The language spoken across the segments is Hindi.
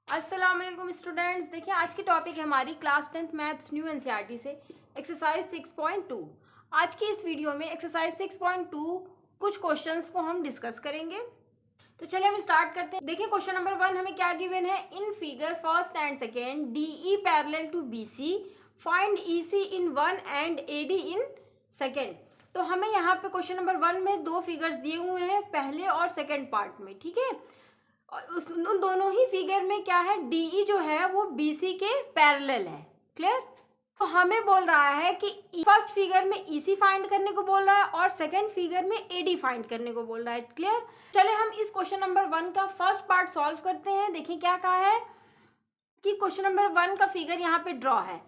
अस्सलाम वालेकुम स्टूडेंट्स। देखिए आज की टॉपिक है हमारी class 10th maths new NCERT से एक्सरसाइज 6.2। आज की इस वीडियो में एक्सरसाइज 6.2 कुछ क्वेश्चंस को हम डिस्कस करेंगे। तो चलिए हम स्टार्ट करते हैं। देखिए क्वेश्चन नंबर 1 हमें क्या गिवन है। In figure first and second DE parallel to BC, find EC in one and AD in second. तो हमें यहाँ पे क्वेश्चन नंबर 1 में दो फिगर्स दिए हुए हैं, पहले और सेकेंड पार्ट में, ठीक है। और उन दोनों ही फिगर में क्या है, डीई जो है वो बीसी के पैरेलल है। क्लियर। तो हमें बोल रहा है कि फर्स्ट फिगर में ईसी फाइंड करने को बोल रहा है और सेकंड फिगर में एडी फाइंड करने को बोल रहा है। क्लियर। चले हम इस क्वेश्चन नंबर 1 का फर्स्ट पार्ट सॉल्व करते हैं। देखिए क्या कहा है कि क्वेश्चन नंबर 1 का फिगर यहाँ पे ड्रॉ है।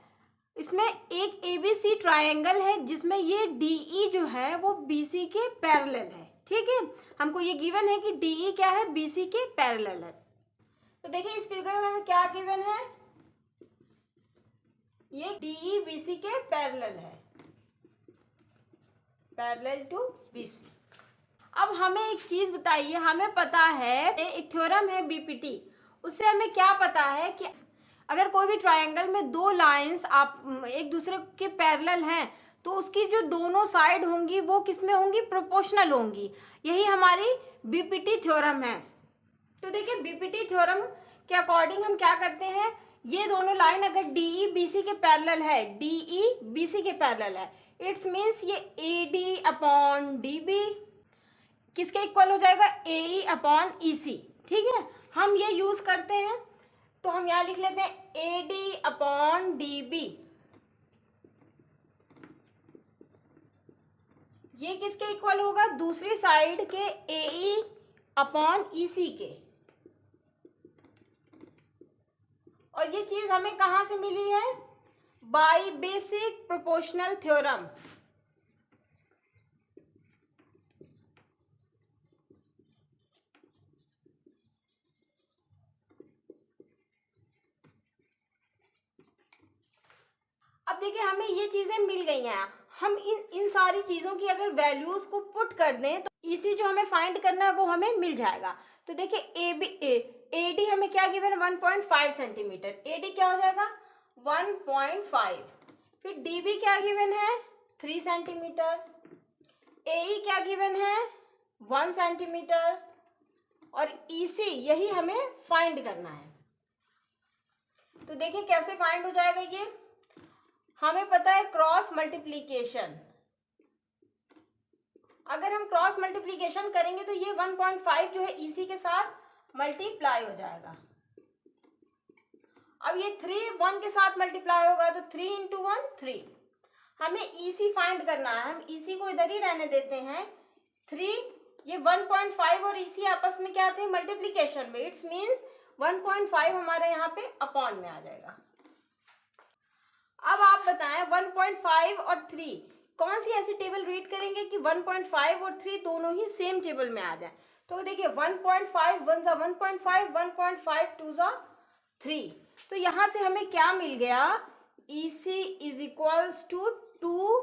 इसमें एक एबीसी ट्रायंगल है जिसमें ये डीई जो है वो बीसी के पैरेलल है। ठीक है, हमको ये गिवन है कि डीई क्या है, बीसी के पैरेलल है। तो देखिए इस फिगर में हमें क्या गिवन है, ये डीई बीसी के पैरेलल है, पैरेलल टू बीसी। अब हमें एक चीज बताइए, हमें पता है एक थ्योरम है बीपीटी, उससे हमें क्या पता है कि अगर कोई भी ट्रायंगल में दो लाइंस आप एक दूसरे के पैरेलल हैं तो उसकी जो दोनों साइड होंगी वो किसमें होंगी, प्रोपोर्शनल होंगी। यही हमारी बीपीटी थ्योरम है। तो देखिए बीपीटी थ्योरम के अकॉर्डिंग हम क्या करते हैं, ये दोनों लाइन अगर डीई बीसी के पैरेलल है, डीई बीसी के पैरेलल है, इट्स मीन्स ये एडी अपॉन डीबी किसके इक्वल हो जाएगा, एई अपॉन ईसी। ठीक है, हम ये यूज करते हैं तो हम यहाँ लिख लेते हैं एडी अपॉन डीबी। ये किसके इक्वल होगा, दूसरी साइड के एई अपॉन ईसी के। और ये चीज हमें कहां से मिली है, बाय बेसिक प्रोपोर्शनल थ्योरम। अब देखिए हमें ये चीजें मिल गई हैं, हम इन सारी चीजों की अगर वैल्यूज को पुट कर दें तो इसी जो हमें फाइंड करना है वो हमें मिल जाएगा। तो देखिए एडी हमें क्या गिवन है, 1.5 सेंटीमीटर। एडी क्या हो जाएगा 1.5। फिर डीबी क्या गिवन है 3 सेंटीमीटर। एई क्या गिवन है 1 सेंटीमीटर। और ईसी यही हमें फाइंड करना है। तो देखिए कैसे फाइंड हो जाएगा ये, हमें पता है क्रॉस मल्टीप्लीकेशन। अगर हम क्रॉस मल्टीप्लीकेशन करेंगे तो ये 1.5 जो है ईसी के साथ मल्टीप्लाई हो जाएगा। अब ये 3 1 के साथ मल्टीप्लाई होगा तो 3 इंटू 1 3। हमें ईसी फाइंड करना है, हम ईसी को इधर ही रहने देते हैं। 3 ये 1.5 और ईसी आपस में क्या थे, मल्टीप्लीकेशन में। इट्स मीन्स 1.5 हमारे यहाँ पे अपॉन में आ जाएगा। अब आप बताएं 1.5 और 3 कौन सी ऐसी टेबल रीड करेंगे कि 1.5 और 3 दोनों ही सेम टेबल में आ जाए। तो देखिए 1.5 1 जा 1.5, 1.5 2 जा 3। तो यहां से हमें क्या मिल गया, EC is equals to 2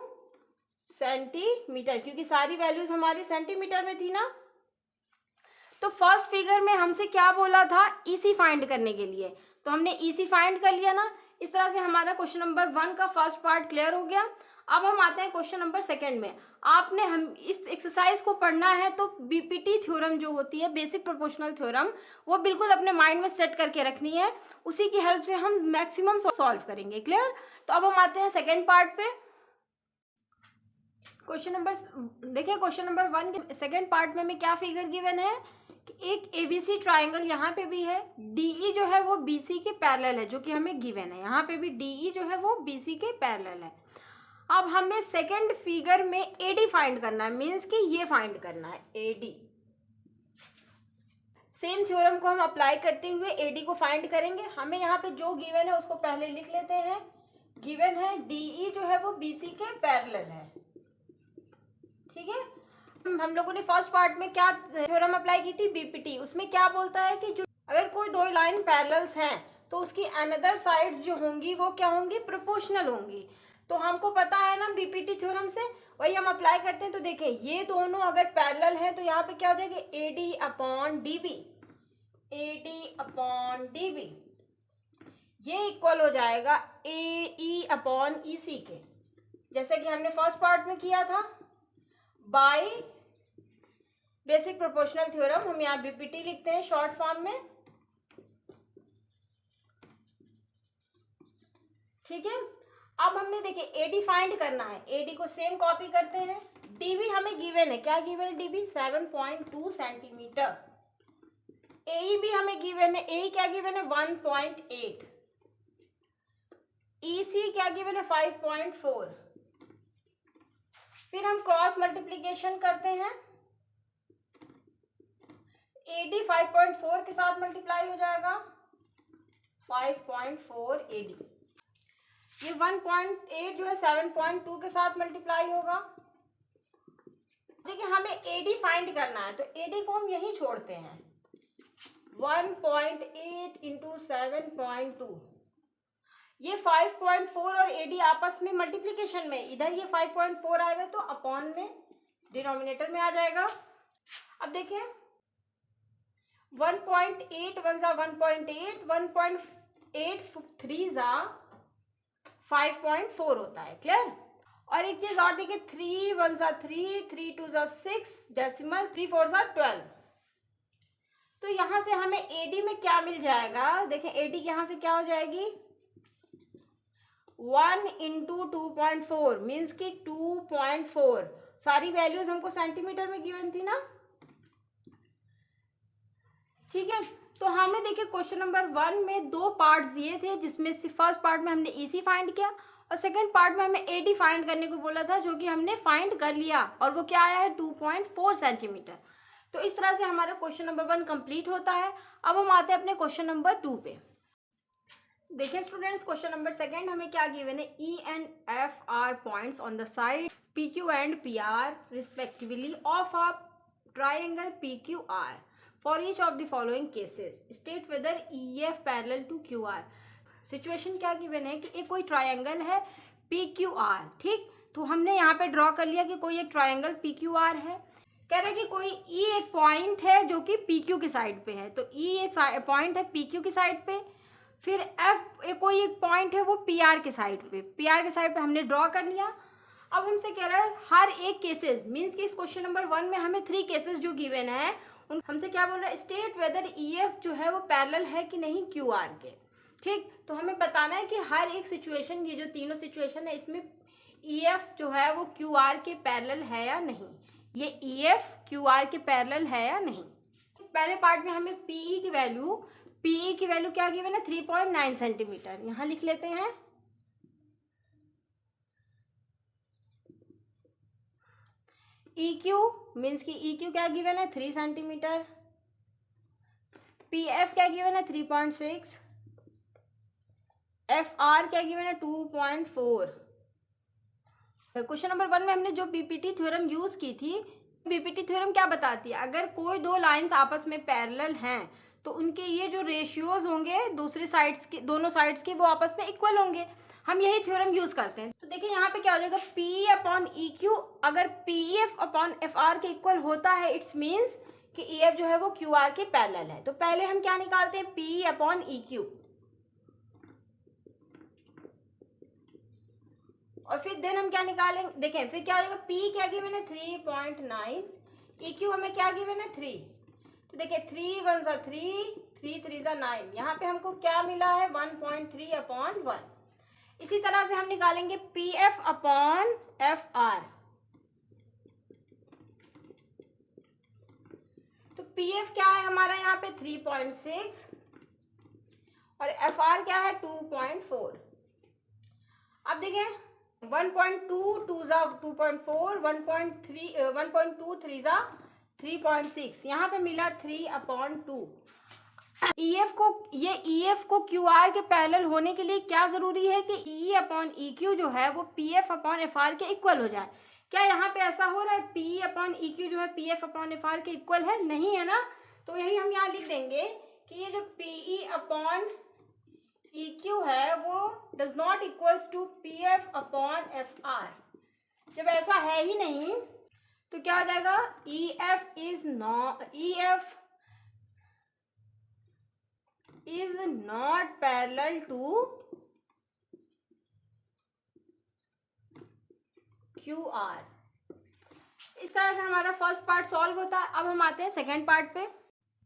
centimetre, क्योंकि सारी वैल्यूज हमारी सेंटीमीटर में थी ना। तो फर्स्ट फिगर में हमसे क्या बोला था, EC फाइंड करने के लिए, तो हमने EC फाइंड कर लिया ना। इस तरह से हमारा क्वेश्चन नंबर 1 का फर्स्ट पार्ट क्लियर हो गया। अब हम आते हैं क्वेश्चन नंबर 2 में। आपने हम इस एक्सरसाइज को पढ़ना है तो बीपीटी थ्योरम जो होती है, बेसिक प्रोपोर्शनल थ्योरम, वो बिल्कुल अपने माइंड में सेट करके रखनी है। उसी की हेल्प से हम मैक्सिमम सॉल्व करेंगे। क्लियर। तो अब हम आते हैं सेकेंड पार्ट पे। क्वेश्चन नंबर देखिए क्वेश्चन नंबर 1 के सेकेंड पार्ट में हमें क्या फिगर गिवन है, एक एबीसी ट्राइंगल यहाँ पे भी है, डीई जो है वो बीसी के पैरेलल है, जो कि हमें गिवन है। यहाँ पे भी डीई जो है वो बीसी के पैरेलल है। अब हमें सेकंड फिगर में एडी फाइंड करना है, मींस कि ये फाइंड करना है एडी। सेम थ्योरम को हम अप्लाई करते हुए एडी को फाइंड करेंगे। हमें यहाँ पे जो गिवन है उसको पहले लिख लेते हैं। गिवन है डीई जो है वो बीसी के पैरेलल है। ठीक है, हम लोगों ने फर्स्ट पार्ट में क्या थ्योरम अप्लाई की थी, बीपीटी। उसमें क्या बोलता है कि जो अगर कोई दो लाइन पैरेलल्स हैं तो उसकी अनदर साइड्स जो होंगी वो क्या होंगी, प्रोपोर्शनल होंगी। तो हमको पता है ना बीपीटी थ्योरम से, वही हम अप्लाई करते हैं। तो देखें ये दोनों अगर पैरेलल हैं तो यहाँ पे क्या हो जाएगा, AD upon DB. AD upon DB, ये इक्वल हो जाएगा AE अपॉन EC के, जैसे कि हमने फर्स्ट पार्ट में किया था बाय बेसिक प्रोपोर्शनल थ्योरम। हम यहाँ BPT लिखते हैं शॉर्ट फॉर्म में, ठीक है। अब हमने देखिए AD फाइंड करना है, AD को सेम कॉपी करते हैं। DB हमें गिवन है, क्या गिवन है DB 7.2 सेंटीमीटर। AE भी हमें गिवन है, AE क्या गिवन है 1.8, EC क्या गिवन है 5.4। फिर हम क्रॉस मल्टीप्लिकेशन करते हैं, AD 5.4 के साथ मल्टीप्लाई हो जाएगा 5.4 AD। ये 1.8 जो है 7.2 के साथ मल्टीप्लाई होगा। देखिए हमें AD फाइंड करना है, तो AD को हम यही छोड़ते हैं 1.8 इंटू 7.2। ये 5.4 और AD आपस में मल्टीप्लिकेशन में, इधर ये 5.4 आएगा तो अपॉन में डिनोमिनेटर में आ जाएगा। अब देखिए 1.8 वन जा 1.8, 1.8 3 जा 5.4 होता है, क्लियर। और एक चीज और देखिए 3 वन जा 3, 3 2 जा 6, डेसिमल 3 4 जा 12। तो यहाँ से हमें AD में क्या मिल जाएगा, देखें AD यहाँ से क्या हो जाएगी 1 इंटू 2.4 मीन्स की 2.4। सारी वैल्यूज हमको सेंटीमीटर में गिवन थी ना, ठीक है। तो हमें देखिए क्वेश्चन नंबर 1 में दो पार्ट्स दिए थे, जिसमें से फर्स्ट पार्ट में हमने EC फाइंड किया और सेकंड पार्ट में हमें AD फाइंड करने को बोला था, जो कि हमने फाइंड कर लिया और वो क्या आया है 2.4 सेंटीमीटर। तो इस तरह से हमारा क्वेश्चन नंबर 1 कंप्लीट होता है। अब हम आते हैं अपने क्वेश्चन नंबर 2 पे। देखिए स्टूडेंट्स, क्वेश्चन नंबर 2 हमें क्या गिवन है, E and F are points on the side PQ and PR respectively of a triangle PQR. For each of the following cases, state whether EF parallel to QR. Situation क्या गिवन है कि एक कोई ट्रायंगल है PQR, ठीक। तो हमने यहाँ पे ड्रॉ कर लिया कि कोई एक ट्रायंगल PQR है। कह रहे हैं कि कोई E एक पॉइंट है जो कि PQ की साइड पे है, तो E एक पॉइंट है PQ की साइड पे। फिर F कोई एक पॉइंट है वो PR के साइड पे, PR के साइड पे हमने ड्रॉ कर लिया। अब हमसे कह रहा है हर एक केसेस, मीन्स कि इस क्वेश्चन नंबर 1 में हमें 3 केसेस जो गिवन है, हमसे क्या बोल रहा है, स्टेट वेदर EF जो है वो पैरेलल है कि नहीं QR के, ठीक। तो हमें बताना है कि हर एक सिचुएशन, ये जो तीनों सिचुएशन है इसमें EF जो है वो QR के पैरेलल है या नहीं, ये EF QR के पैरेलल है या नहीं। पहले पार्ट में हमें PE की वैल्यू क्या गिवन है 3.9 सेंटीमीटर, यहाँ लिख लेते हैं। EQ मीन्स की EQ क्या गिवन है 3 सेंटीमीटर। PF क्या गिवन है 3.6। FR क्या गिवन है 2.4। क्वेश्चन नंबर 1 में हमने जो BPT थ्योरम यूज की थी, BPT थ्योरम क्या बताती है, अगर कोई दो लाइंस आपस में पैरेलल हैं तो उनके ये जो रेशियोज होंगे दूसरी साइड्स के, दोनों साइड्स के, वो आपस में इक्वल होंगे। हम यही थ्योरम यूज करते हैं। तो देखिए यहाँ पे क्या हो जाएगा, PE अपॉन EQ अगर PF अपॉन FR के इक्वल होता है, इट्स मीन्स कि EF जो है वो QR के पैरेलल है। तो पहले हम क्या निकालते हैं, PE अपॉन EQ, और फिर देन हम क्या निकालेंगे, देखें फिर क्या हो जाएगा, P क्या गिवन है 3.9, EQ हमें क्या गिवन है 3। तो देखिए 3 1 जा 3, 3 3 जा 9, यहाँ पे हमको क्या मिला है 1.3 अपॉन 1। इसी तरह से हम निकालेंगे PF अपॉन FR। तो PF क्या है हमारा यहाँ पे 3.6 और FR क्या है 2.4। अब देखिए 1.2 2 जा 2.4, 1.2 3 जा 3.6, यहाँ पे मिला 3/2। EF को QR के पैरेलल होने के लिए क्या जरूरी है कि E अपॉन EQ जो है वो PF अपॉन FR के इक्वल हो जाए। क्या यहाँ पे ऐसा हो रहा है, PE अपॉन EQ जो है PF अपॉन FR के इक्वल है, नहीं है ना। तो यही हम यहाँ लिख देंगे कि ये जो PE अपॉन EQ है वो does not equals to PF upon FR। जब ऐसा है ही नहीं तो क्या हो जाएगा, EF is not parallel to Q R. इस तरह से हमारा फर्स्ट पार्ट सॉल्व होता है। अब हम आते हैं सेकेंड पार्ट पे।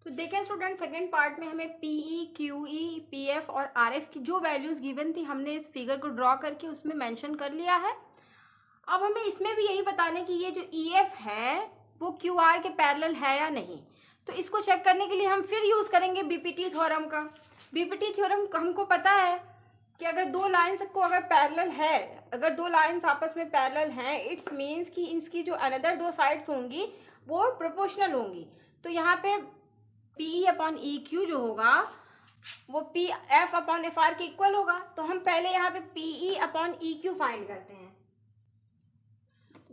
तो देखें स्टूडेंट, सेकेंड पार्ट में हमें पीई, क्यूई, पीएफ और आरएफ की जो वैल्यूज गिवन थी हमने इस फिगर को ड्रॉ करके उसमें मेंशन कर लिया है। अब हमें इसमें भी यही बताना है कि ये जो ईएफ है वो क्यूआर के पैरेलल है या नहीं। तो इसको चेक करने के लिए हम फिर यूज़ करेंगे बीपीटी थ्योरम का। बीपीटी थ्योरम हमको पता है कि अगर दो लाइन्स को अगर पैरेलल है, अगर दो लाइन्स आपस में पैरेलल हैं, इट्स मीन्स कि इसकी जो अनदर दो साइड्स होंगी वो प्रोपोर्शनल होंगी। तो यहाँ पे पी अपॉन ई क्यू जो होगा वो P F upon F R के इक्वल होगा। तो हम पहले यहाँ पे P E upon E Q find करते हैं।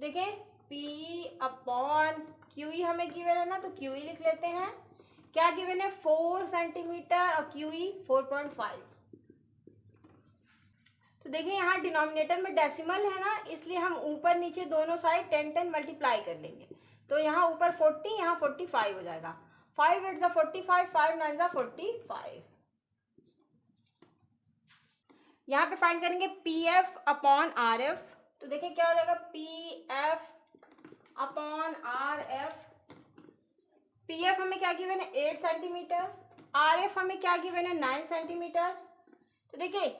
देखें, पी अपॉन क्यू ई हमें गिवन है ना, तो क्यू ई लिख लेते हैं। क्या गिवन है? 4 सेंटीमीटर और क्यू ई 4.5। तो देखिए यहाँ डिनोमिनेटर में डेसिमल है ना, इसलिए हम ऊपर नीचे दोनों साइड 10 मल्टीप्लाई कर लेंगे। तो यहाँ ऊपर 40, यहाँ 45 हो जाएगा। 5 8 जा 45, 5 9 जा 45। यहाँ पे फाइंड करेंगे P F upon R F. तो देखिए क्या हो जाएगा? P F upon R F. P F हमें क्या गिवन है? 8 सेंटीमीटर। आर एफ हमें क्या गिवन है? 9 सेंटीमीटर। तो देखिए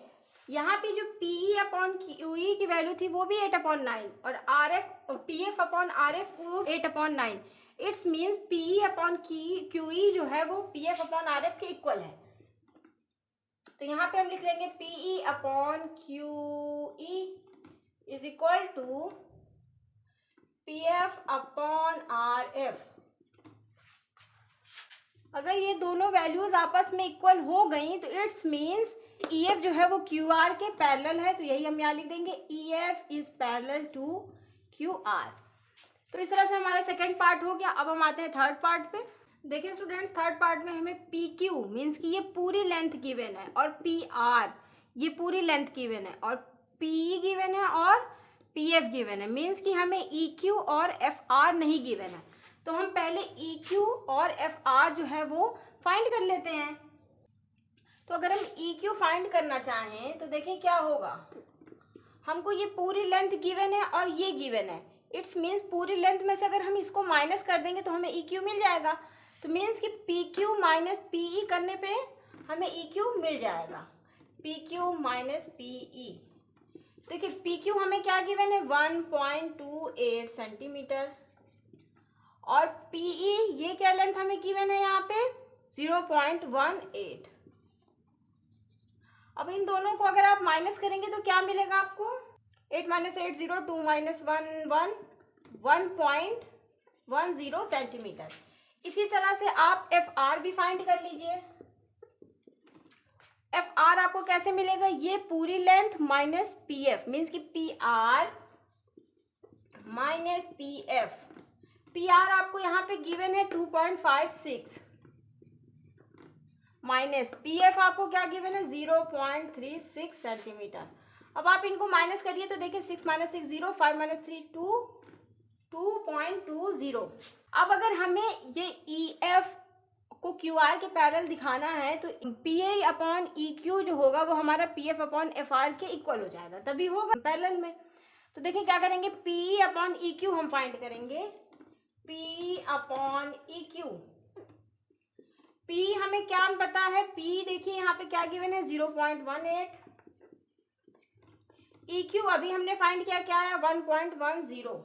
यहाँ पे जो P E upon Q E की वैल्यू थी वो भी 8/9 और R F P F upon R F वो 8/9। It's means P E upon Q E जो है वो P F upon R F के इक्वल है। तो यहाँ पे हम लिख लेंगे P E upon Q E is equal to P F upon R F. अगर ये दोनों वैल्यूज आपस में इक्वल हो गई तो इट्स मीन्स ई एफ जो है वो क्यू आर के पैरेलल है। तो यही हम यहाँ लिख देंगे, E F is parallel to Q R. तो इस तरह से हमारा सेकंड पार्ट हो गया। अब हम आते हैं थर्ड पार्ट पे। देखिए स्टूडेंट्स, थर्ड पार्ट में हमें पी क्यू मीन्स कि ये पूरी लेंथ गिवन है और पी आर ये पूरी लेंथ गिवन है और पी ई गिवन है और पी एफ गिवन है। मीन्स कि हमें ई क्यू और एफ आर नहीं गिवन है। तो हम पहले ई क्यू और एफ आर जो है वो फाइंड कर लेते हैं। तो अगर हम ई क्यू फाइंड करना चाहें तो देखें क्या होगा। हमको ये पूरी लेंथ गिवन है और ये गिवन है। इट्स मीन्स पूरी लेंथ में से अगर हम इसको माइनस कर देंगे तो हमें ई क्यू मिल जाएगा। तो मीन्स कि P Q minus P E करने पे हमें ई क्यू मिल जाएगा। P Q minus P E. देखिए पी क्यू हमें क्या गिवन है? 1.28 सेंटीमीटर और पी ई ये क्या लेंथ हमें गिवन है यहाँ पे? 0.18। अब इन दोनों को अगर आप माइनस करेंगे तो क्या मिलेगा आपको? 8 - 8 0, 2 - 1 1.10 सेंटीमीटर। इसी तरह से आप एफ आर भी फाइंड कर लीजिए। एफ आर आपको कैसे मिलेगा? ये पूरी length minus P F means कि P R minus P F. P R आपको यहाँ पे गिवन है 2.56 माइनस पी एफ आपको क्या गिवन है? 0.36 सेंटीमीटर। अब आप इनको माइनस करिए तो देखिए 6 - 6 0, 5 - 3 2, 2.20। अब अगर हमें ये ई एफ को क्यू आर के पैरेलल दिखाना है तो P A upon E Q जो होगा वो हमारा P F upon F R के इक्वल हो जाएगा, तभी होगा पैरेलल में। तो देखिए क्या करेंगे? पी अपॉन ई क्यू हम फाइंड करेंगे। P upon E Q. P हमें क्या पता है? पी देखिए यहाँ पे क्या गिवन है? 0.18। ई क्यू अभी हमने फाइंड किया, क्या है? 1.10।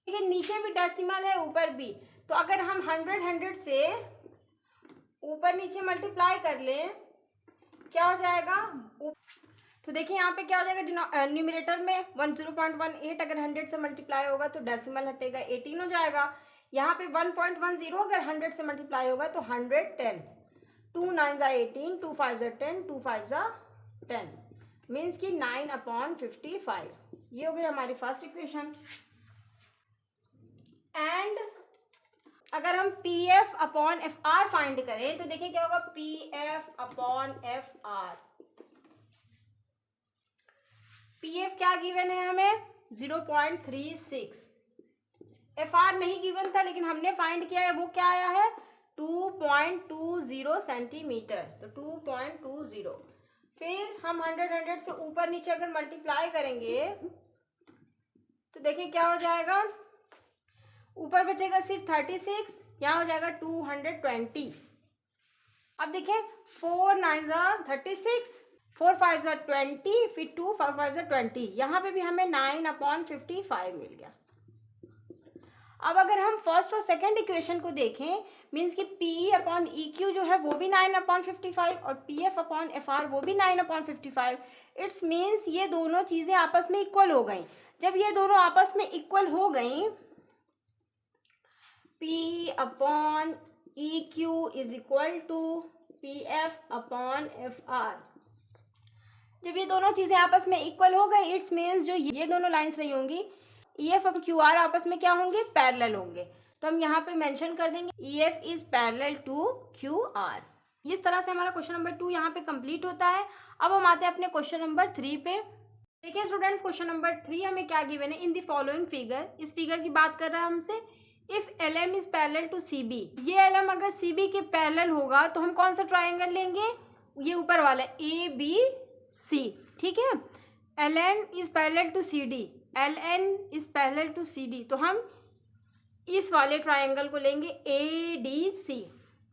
ठीक है, नीचे भी डेसिमल है ऊपर भी। तो अगर हम 100 से ऊपर नीचे मल्टीप्लाई कर लें क्या हो जाएगा? तो देखिए यहाँ पे क्या हो जाएगा? न्यूमरेटर में 0.18 अगर 100 से मल्टीप्लाई होगा तो डेसिमल हटेगा 18 हो जाएगा। यहाँ पे 1.10 अगर 100 से मल्टीप्लाई होगा तो 110। 2 9 जा 18, 2 5 जा 10, 2 5 जा 10 मीन्स कि 9/55। ये हो गई हमारी फर्स्ट इक्वेशन। एंड अगर हम P F upon F R find करें तो देखिए क्या होगा? P F upon F R. P F क्या गिवन है हमें? 0.36। एफ आर नहीं गिवन था लेकिन हमने फाइंड किया है, वो क्या आया है? 2.20 सेंटीमीटर, तो 2.20। फिर हम 100 से ऊपर नीचे अगर मल्टीप्लाई करेंगे तो देखिए क्या हो जाएगा, ऊपर बचेगा सिर्फ 36, यहाँ हो जाएगा 220। अब देखिए 4 9 36, 4 5 20, फिर 2 5 20, यहाँ पे भी हमें 9/55 मिल गया। अब अगर हम फर्स्ट और सेकंड इक्वेशन को देखें, मीन्स कि P/EQ जो है वो भी 9/55 और PF/FR वो भी 9/55। इट्स मीन्स ये दोनों चीज़ें आपस में इक्वल हो गई। जब ये दोनों आपस में इक्वल हो गई, P/EQ is equal to PF/FR। जब ये दोनों चीज़ें आपस में इक्वल हो गई, इट्स मीन्स जो ये दोनों लाइन्स रही होंगी EF और QR आपस में क्या होंगे, पैरेलल होंगे। तो हम यहाँ पे मेंशन कर देंगे EF is parallel to QR। इस तरह से हमारा क्वेश्चन नंबर 2 यहाँ पे कंप्लीट होता है। अब हम आते हैं अपने क्वेश्चन नंबर 3 पे। देखिए स्टूडेंट्स, क्वेश्चन नंबर 3 हमें क्या गिवन है, इन द फॉलोइंग फिगर। इस फिगर की बात कर रहा है हमसे, if LM is parallel to CB। ये LM अगर CB के पैरेलल होगा तो हम कौन सा ट्राइंगल लेंगे, ये ऊपर वाला ABC, ठीक है। LN is parallel to CD, LN is parallel to CD, तो हम इस वाले ट्राइंगल को लेंगे ADC,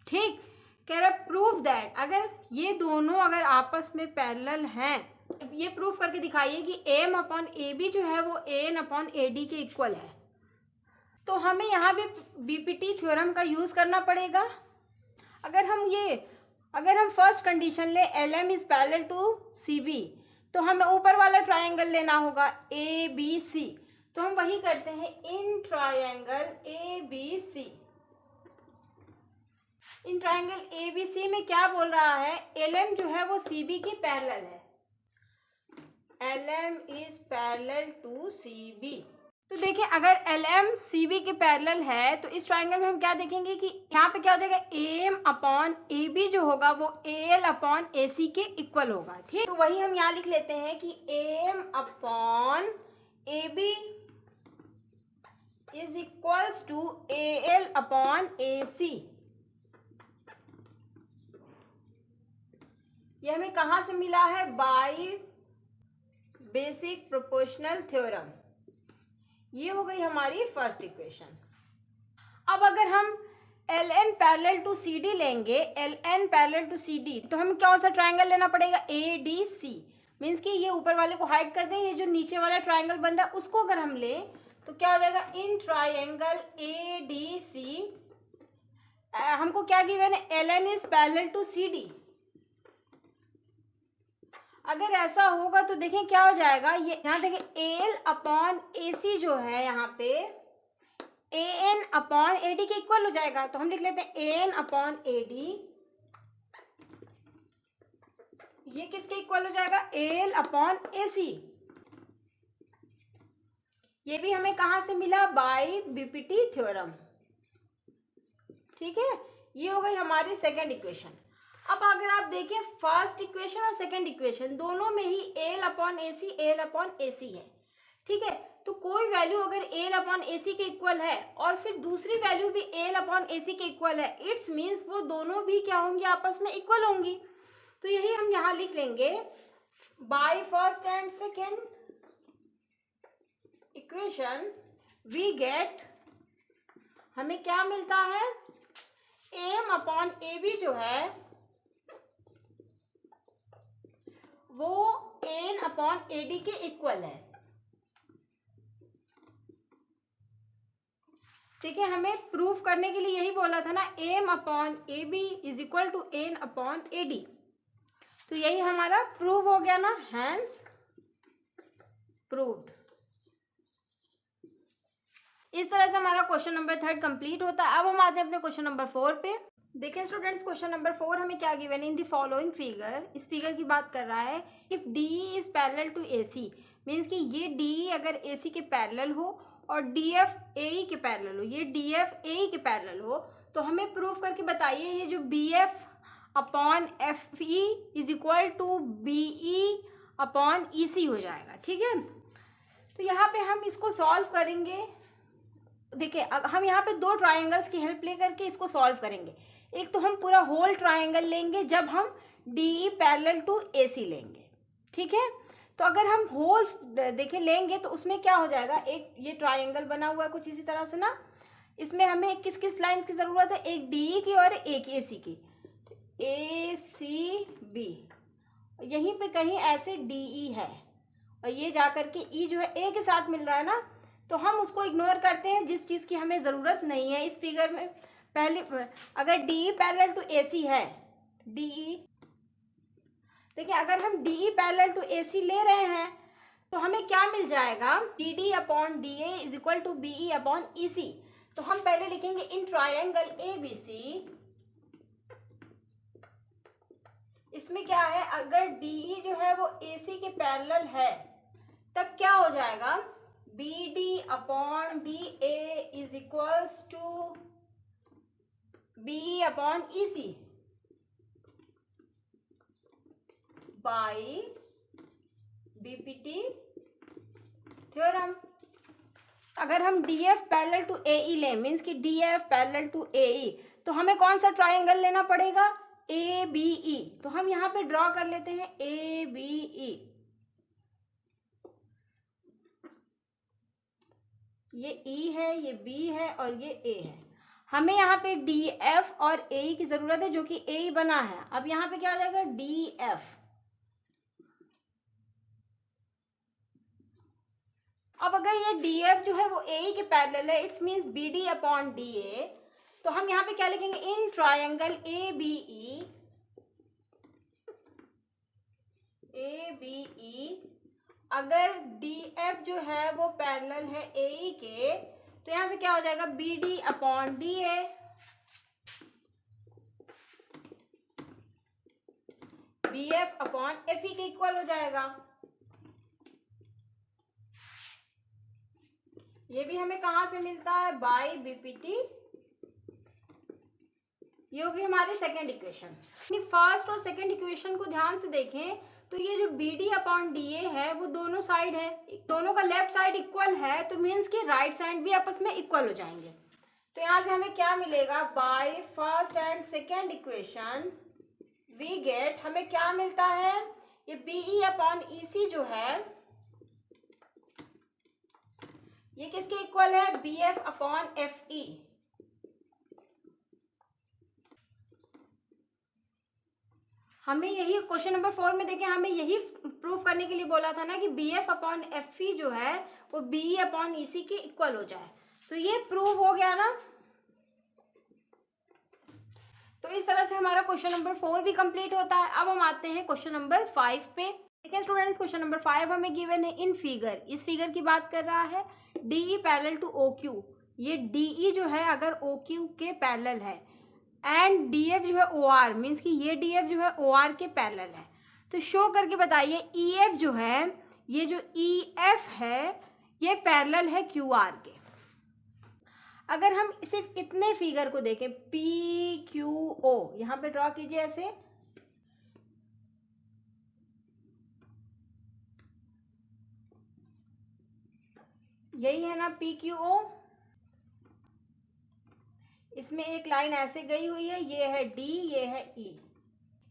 ठीक। कह रहा प्रूफ दैट, अगर ये दोनों अगर आपस में पैरेलल हैं, ये प्रूफ करके दिखाइए कि AM/AB जो है वो AN/AD के इक्वल है। तो हमें यहाँ भी BPT थ्योरम का यूज़ करना पड़ेगा। अगर हम फर्स्ट कंडीशन ले LM is parallel to CB, तो हमें ऊपर वाला ट्राइंगल लेना होगा ABC। तो हम वही करते हैं, in triangle ABC। In triangle ABC में क्या बोल रहा है, LM जो है वो CB की पैरेलल है, LM is parallel to CB। तो देखिए अगर LM CB के पैरेलल है तो इस ट्राइंगल में हम क्या देखेंगे कि यहाँ पे क्या हो जाएगा, AM/AB जो होगा वो AL/AC के इक्वल होगा, ठीक। तो वही हम यहाँ लिख लेते हैं कि AM/AB is equals to AL/AC। ये हमें कहाँ से मिला है, बाय बेसिक प्रोपोर्शनल थ्योरम। ये हो गई हमारी फर्स्ट इक्वेशन। अब अगर हम LN पैरेलल टू CD लेंगे, LN पैरेलल टू CD, तो हमें कौन सा ट्राइंगल लेना पड़ेगा, ADC। मीन्स कि ये ऊपर वाले को हाइड कर दें, ये जो नीचे वाला ट्राइंगल बन रहा है उसको अगर हम लें तो क्या हो जाएगा, इन ट्राइंगल ADC हमको क्या गिवन है, LN is parallel to CD। अगर ऐसा होगा तो देखें क्या हो जाएगा, ये यहाँ देखें AL/AC जो है यहाँ पे AN/AD के इक्वल हो जाएगा। तो हम लिख लेते हैं AN/AD, ये किसके इक्वल हो जाएगा, AL/AC। ये भी हमें कहाँ से मिला, बाय BPT थ्योरम, ठीक है। ये हो गई हमारी सेकेंड इक्वेशन। अब अगर आप देखें फर्स्ट इक्वेशन और सेकंड इक्वेशन दोनों में ही AL/AC है, ठीक है। तो कोई वैल्यू अगर AL/AC के इक्वल है और फिर दूसरी वैल्यू भी AL/AC के इक्वल है, इट्स मीन्स वो दोनों भी क्या होंगी, आपस में इक्वल होंगी। तो यही हम यहाँ लिख लेंगे, by first and second equation we get, हमें क्या मिलता है, AM/AB जो है वो AN/AD के इक्वल है, ठीक है। हमें प्रूफ करने के लिए यही बोला था ना, AM/AB is equal to AN/AD। तो यही हमारा प्रूव हो गया ना, हैंस प्रूव्ड। इस तरह से हमारा क्वेश्चन नंबर 3 कंप्लीट होता है। अब हम आते हैं अपने क्वेश्चन नंबर 4 पे। देखिए स्टूडेंट्स, क्वेश्चन नंबर 4 हमें क्या गिवन है, इन द फॉलोइंग फिगर। इस फिगर की बात कर रहा है, if DE is parallel to AC, means कि ये DE अगर AC के पैरेलल हो और DF AE के पैरेलल हो, ये DF AE के पैरेलल हो, तो हमें प्रूफ करके बताइए ये जो BF/FE is equal to BE/EC हो जाएगा, ठीक है। तो यहाँ पे हम इसको सॉल्व करेंगे। देखिए हम यहाँ पे दो ट्राइंगल्स की हेल्प लेकर के इसको सॉल्व करेंगे। एक तो हम पूरा होल ट्राइंगल लेंगे जब हम DE पैरेलल टू AC लेंगे, ठीक है। तो अगर हम होल देखें लेंगे तो उसमें क्या हो जाएगा, एक ये ट्राइंगल बना हुआ है कुछ इसी तरह से ना, इसमें हमें किस किस लाइन की ज़रूरत है, एक DE की और एक AC की। ACB यहीं पे कहीं ऐसे DE है और ये जा कर के E जो है A के साथ मिल रहा है ना, तो हम उसको इग्नोर करते हैं जिस चीज़ की हमें ज़रूरत नहीं है। इस फिगर में पहले अगर DE पैरेलल टू AC है, DE देखिए अगर हम DE पैरेलल टू AC ले रहे हैं तो हमें क्या मिल जाएगा, DD upon DA is equal to BE upon EC। तो हम पहले लिखेंगे इन ट्रायंगल ABC, इसमें क्या है, अगर DE जो है वो AC के पैरेलल है तब क्या हो जाएगा, BD upon BA is equals to BE upon EC by BPT theorem. अगर हम DF पैरेलल टू AE लें, मीन्स कि DF पैरेलल टू AE, तो हमें कौन सा ट्राइंगल लेना पड़ेगा, ABE। तो हम यहाँ पे ड्रॉ कर लेते हैं ABE। ये E है, ये B है और ये A है। हमें यहाँ पे DF और AE की ज़रूरत है जो कि AE बना है। अब यहाँ पे क्या हो जाएगा, DF। अब अगर ये DF जो है वो AE के पैरेलल है, it's means BD upon DA। तो हम यहाँ पे क्या लिखेंगे, इन ट्रायंगल ABE अगर DF जो है वो पैरेलल है AE के, तो यहाँ से क्या हो जाएगा, BD upon DA। BF upon FE के इक्वल हो जाएगा। ये भी हमें कहाँ से मिलता है, बाई BPT। ये होगी हमारी सेकेंड इक्वेशन। फर्स्ट और सेकेंड इक्वेशन को ध्यान से देखें तो ये जो BD अपॉन DA है वो दोनों साइड है, दोनों का लेफ्ट साइड इक्वल है, तो मीन्स कि राइट साइड भी आपस में इक्वल हो जाएंगे। तो यहाँ से हमें क्या मिलेगा, by first and second equation we get, हमें क्या मिलता है, ये BE अपॉन EC जो है ये किसके इक्वल है, BF अपॉन FE। हमें यही क्वेश्चन नंबर 4 में देखें, हमें यही प्रूफ करने के लिए बोला था ना कि BF अपॉन FE जो है वो BE अपॉन EC के इक्वल हो जाए। तो ये प्रूव हो गया ना। तो इस तरह से हमारा क्वेश्चन नंबर 4 भी कंप्लीट होता है। अब हम आते हैं क्वेश्चन नंबर 5 पे। देखिए स्टूडेंट्स, क्वेश्चन नंबर 5 हमें गिवन है इन फिगर। इस फिगर की बात कर रहा है DE पैरेलल टू OQ। ये DE जो है अगर OQ के पैरेलल है एंड DF जो है OR, मीन्स कि ये DF जो है OR के पैरेलल है, तो शो करके बताइए EF जो है, ये जो EF है ये पैरेलल है QR के। अगर हम सिर्फ इतने फिगर को देखें PQO, यहाँ पे ड्रॉ कीजिए ऐसे, यही है ना PQO। इसमें एक लाइन ऐसे गई हुई है, ये है D, ये है E।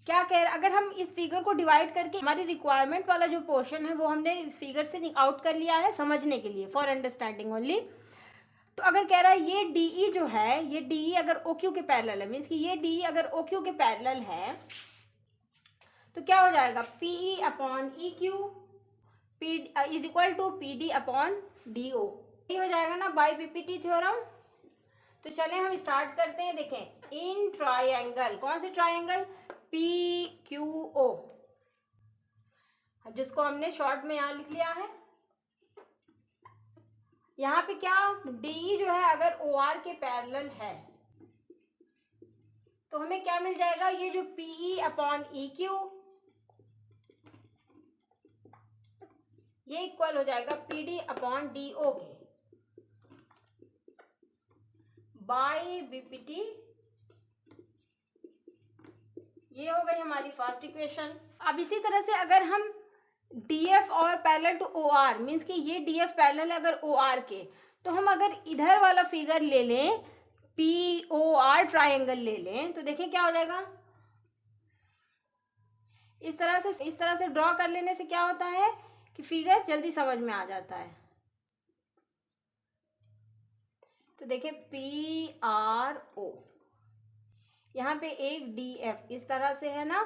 क्या कह रहा है, अगर हम इस फिगर को डिवाइड करके हमारी रिक्वायरमेंट वाला जो पोर्शन है वो हमने इस फिगर से आउट कर लिया है समझने के लिए, फॉर अंडरस्टैंडिंग ओनली। तो अगर कह रहा है ये DE जो है, ये DE अगर OQ के पैरेलल है, मीन्स कि ये DE अगर OQ के पैरेलल है तो क्या हो जाएगा, PE upon EQ is equal to PD upon DO। ये हो जाएगा ना बाय BPT थ्योरम। तो चलें हम स्टार्ट करते हैं। देखें इन ट्रायंगल, कौन से ट्रायंगल, PQO, जिसको हमने शॉर्ट में यहाँ लिख लिया है। यहाँ पे क्या, DE जो है अगर OR के पैरेलल है तो हमें क्या मिल जाएगा, ये जो PE अपॉन EQ ये इक्वल हो जाएगा PD अपॉन DO के बाय BPT। ये हो गई हमारी फर्स्ट इक्वेशन। अब इसी तरह से अगर हम DF और पैरेलल टू OR, मीन्स कि ये DF पैरेलल है अगर OR के, तो हम अगर इधर वाला फिगर ले लें POR ट्रायंगल ले लें तो देखिए क्या हो जाएगा, इस तरह से ड्रॉ कर लेने से क्या होता है कि फिगर जल्दी समझ में आ जाता है। तो देखिए PRO, यहाँ पे एक DF इस तरह से है ना।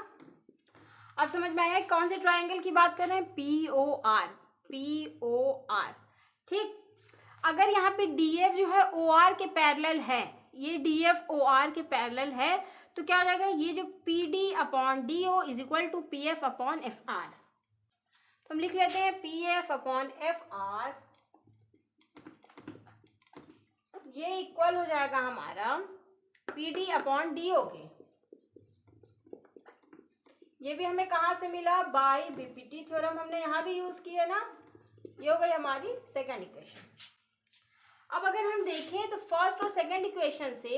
अब समझ में आया कौन से ट्रायंगल की बात कर रहे हैं, POR। ठीक, अगर यहाँ पे DF जो है OR के पैरेलल है, ये DF OR के पैरेलल है, तो क्या हो जाएगा, ये जो PD/DO is equal to PF/FR। तो हम लिख लेते हैं PF/FR, ये इक्वल हो जाएगा हमारा PD/DO के। ये भी हमें कहाँ से मिला, बाय BPT थ्योरम हमने यहाँ भी यूज की है ना। ये हो गई हमारी सेकंड इक्वेशन। अब अगर हम देखें तो फर्स्ट और सेकंड इक्वेशन से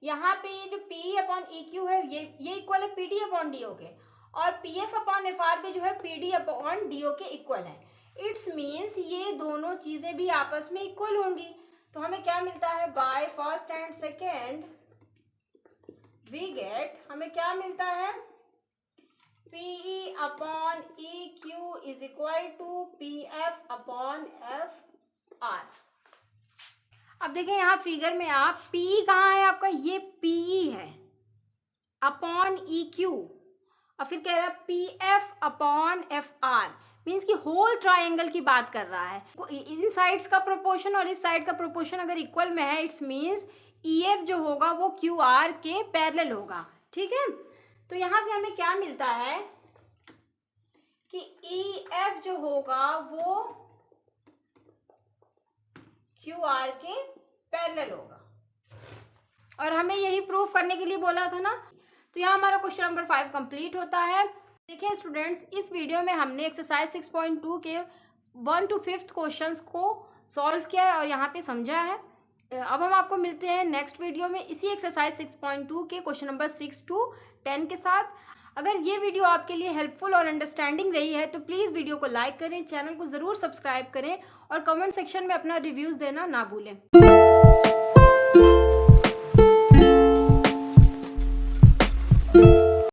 यहाँ पे ये जो PE/EQ है ये इक्वल है PD/DO के, और PF/FR भी जो है PD/DO के इक्वल है। इट्स मीन्स ये दोनों चीजें भी आपस में इक्वल होंगी। तो हमें क्या मिलता है, by first and second we get, हमें क्या मिलता है, PE/EQ is equal to PF/FR। अब देखिए यहाँ फिगर में आप PE कहाँ है आपका, ये PE है अपॉन EQ, और फिर कह रहा है PF/FR, मीन्स कि होल ट्रायंगल की बात कर रहा है। इन साइड्स का प्रोपोर्शन और इस साइड का प्रोपोर्शन अगर इक्वल में है, इट्स मीन्स EF जो होगा वो QR के पैरेलल होगा। ठीक है, तो यहाँ से हमें क्या मिलता है कि EF जो होगा वो QR के पैरेलल होगा, और हमें यही प्रूव करने के लिए बोला था ना। तो यहाँ हमारा क्वेश्चन नंबर 5 कंप्लीट होता है। देखिए स्टूडेंट्स, इस वीडियो में हमने एक्सरसाइज 6.2 के 1 to 5th क्वेश्चंस को सॉल्व किया है और यहाँ पे समझा है। अब हम आपको मिलते हैं नेक्स्ट वीडियो में इसी एक्सरसाइज 6.2 के क्वेश्चन नंबर 6 to 10 के साथ। अगर ये वीडियो आपके लिए हेल्पफुल और अंडरस्टैंडिंग रही है तो प्लीज़ वीडियो को लाइक करें, चैनल को ज़रूर सब्सक्राइब करें और कमेंट सेक्शन में अपना रिव्यूज़ देना ना भूलें।